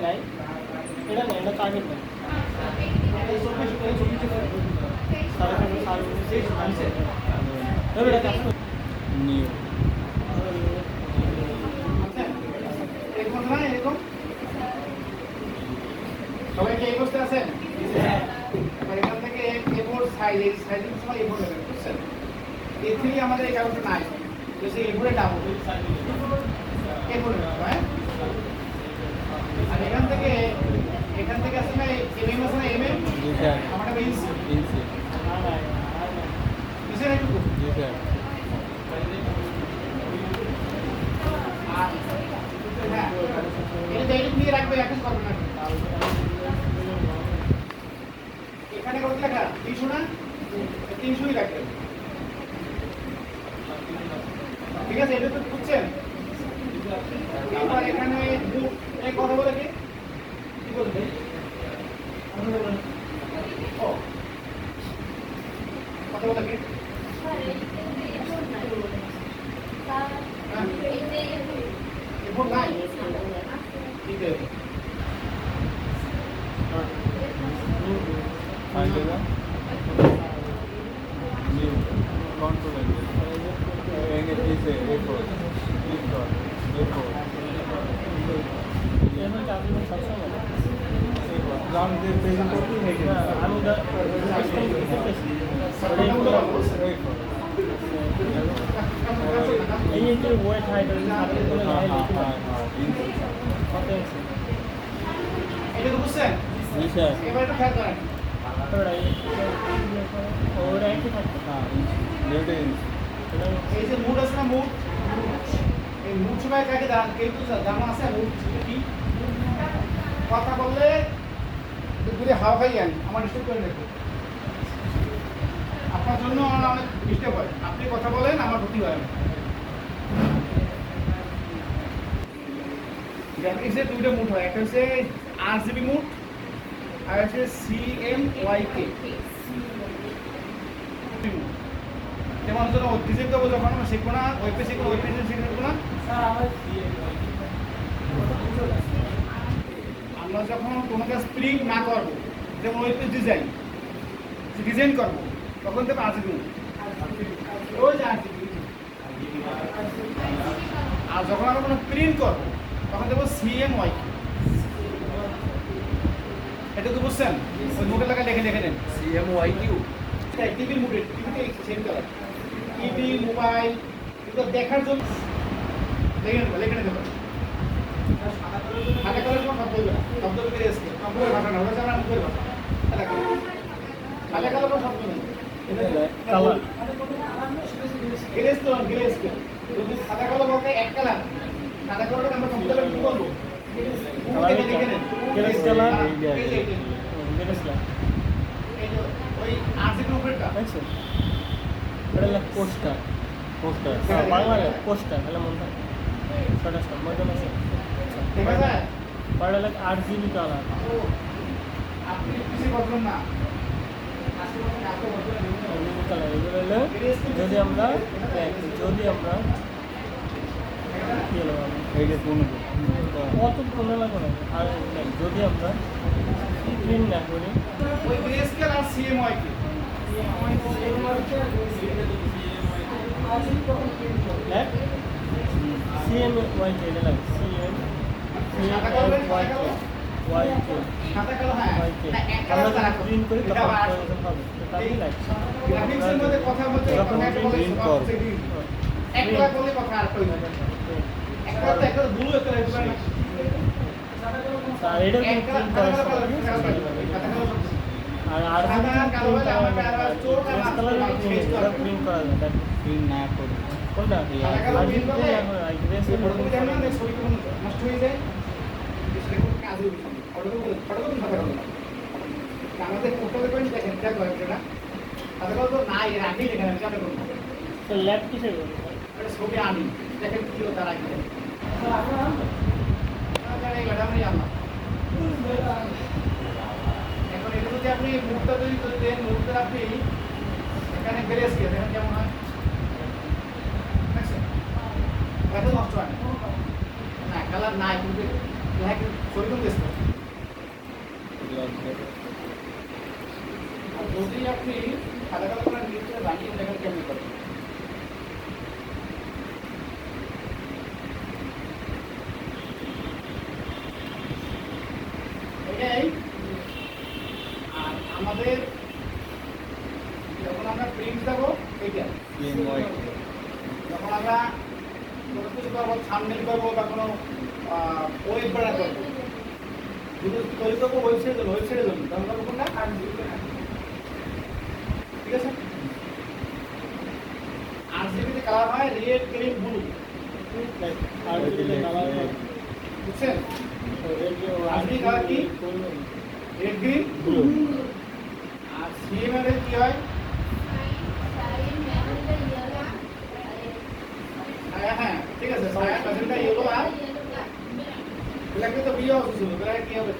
নাই এটা নেই, এটা টার্গেট নেই। সবাই কি এই বসতে আছেন? এখান থেকে এ4 সাইজ এই সাইজিং সময় এ4 নেবেন, বুঝছেন? এ3 আমাদের এই কারণে নাই, তো সেই এ4 ডাবল এ4 নেবেন, হ্যাঁ? আর এখান থেকে আছে না এমএম আছে না এমএম? জি স্যার। আমাদের ইঞ্চি ইঞ্চি। বুঝছেন একটু? জি স্যার। হ্যাঁ, এটা ডাইরেক্ট নিয়ে রাখবে, এখন করবেন না। এখানে কত লেখা? 300 না? 300ই রাখবেন। ঠিক আছে, এটা তো বুঝছেন? এবার এখানে এই কথা বলে কি বলবে? ও কথা বলে কি? এরপর নাই ঠিক আছে। ফাইন্ডেরা নিউ কন্ট্রোল এঙ্গে দিছে A4 ক্লিক কর A4 এবার আপনি সবসময় রাউন্ড দিয়ে প্রেজেন্ট করতে হয়ে গেল আমি এই যে ওয়েট হাইট কত আছে এটা তো বুঝছেন? জি স্যার। এবার একটু খেয়াল করেন। ওরা একটু থাকতো হ্যাঁ লেফট ইঞ্চ এই যে মুড আছে না মুড, এই মুড সময় কাকে কেউ তো জানা আছে মুড কি কথা বললে ঘুরে হাওয়া খাই আনি আমার ডিস্টার্ব করে দেখো, আপনার জন্য আমার অনেক ডিস্টার্ব হয়। আপনি কথা বলেন আমার ক্ষতি হয়। গ্রাফিক্সে দুইটা মুড হয়, একটা হচ্ছে RGB মুড আর হচ্ছে CMYK। যেমন ধরো ডিজাইন দেবো যখন আমরা শিখবো না ওয়েব পেজে শিখবো না, আমরা যখন কোনো কাজ প্রিন্ট না করবো, যেমন ওয়েব পেজ ডিজাইন করবো, তখন দেবো RGB মুড। ওই যে RGB। আর যখন আমরা কোনো প্রিন্ট করবো তখন দেবো CMYK। এটা তো বুঝছেন? ওই মুডের লাগা লিখে নেন CMYQ। টিভি মুডে টিভিতে সেন্ড করা টিভি মোবাইল এগুলো দেখার জন্য লিখে নেবেন। হাতে করার সময় শব্দ হবে না, শব্দ বেরিয়ে আসছে কম্পিউটার ভাষা না, ওটা আমরা মুখের ভাষা। হাতে করার কোনো শব্দ নেই। গ্লেজ যদি সাদা কালো বলতে এক কালার, সাদা কালোটা আমরা কম্পিউটারে কি বলবো? লিখে নেন গ্লেজ কালার ওই RGB উপরেরটা দেখছেন এটা হলো পোস্টার পোস্টার বাংলায় পোস্টার হলে মনে হয় ছটা মধ্যে আছে দেখা যায়। পরে হলো RGB কালার। আপনি কিছু বলবেন না, RGB কালার এগুলো হলো যদি আমরা কি হলো এই যে 15 কত কমে লাগবে না। আর যদি আমরা প্রিন্ট না করি ওই গ্রেস্কেল আর CMYK হ্যাঁ CMYK এটা লাগে CMYK সাদা কালো। হ্যাঁ না এক কালার আমরা তারা প্রিন্ট করি এটা তখন আবার হবে তাই না গ্রাফিক্সের মধ্যে কথা বলতে যখন print কর। এক কালার বলে কথা আর কই এক কালার তো একটা ব্লু একটা রেড না, আর এটা এক প্রিন্ট কালার করা কালো আর সাদা কালো হলে আমাকে আর চোর কালা প্রিন্ট করা যায় প্রিন্ট না করে কোনটা সাদা কালো প্রিন্ট করলে আর গ্রেস ফটো দেন না ছবি কোন নষ্ট হয়ে যায়, সেরকম কাজ হবে ফটো আমাদের ফটো দেখেন দেখেন যা করে এটা সাদা কালো তো নাই, এর আগেই দেখেন আমি যাবে করব তো ল্যাব কিসে করব এটা ছবি আনি দেখেন কি হলো তার আগে জানি ম্যাডাম নেই আমার। এখন এটা যদি আপনি মুখটা তৈরি করে দেন, মুখটা আপনি এখানে গ্রেস দিয়ে দেখেন কেমন হয়, দেখছেন? এত নষ্ট হয় না, কালার নাই কিন্তু ছবি তুলতেছে আর যদি আপনি সাদা কালো করে নিচে রানিয়ে দেখেন কেমন করে এটাই আর আমাদের যখন আমরা প্রিন্ট দেবো এইটা প্লেন হোয়াইট যখন আমরা কোনো কিছু করবো সামনেল করবো বা কোনো ওয়েব বাড়া করবো যদি তৈরি করবো ওয়েবসাইটের জন্য তখন করবো কোনটা আর ঠিক আছে আর যেটাতে কালার হয় রেড গ্রিন ব্লু আর যদি কালার হয় বুঝছেন রেডিও আপনি কালার কি রেড গ্রিন ব্লু আর সিএমএল এর কি হয় হ্যাঁ ঠিক আছে সায়া পার্সেন্টটা ইয়েলো আর ব্ল্যাক তো বিয়ে অফিস হলো ব্ল্যাক কি হবে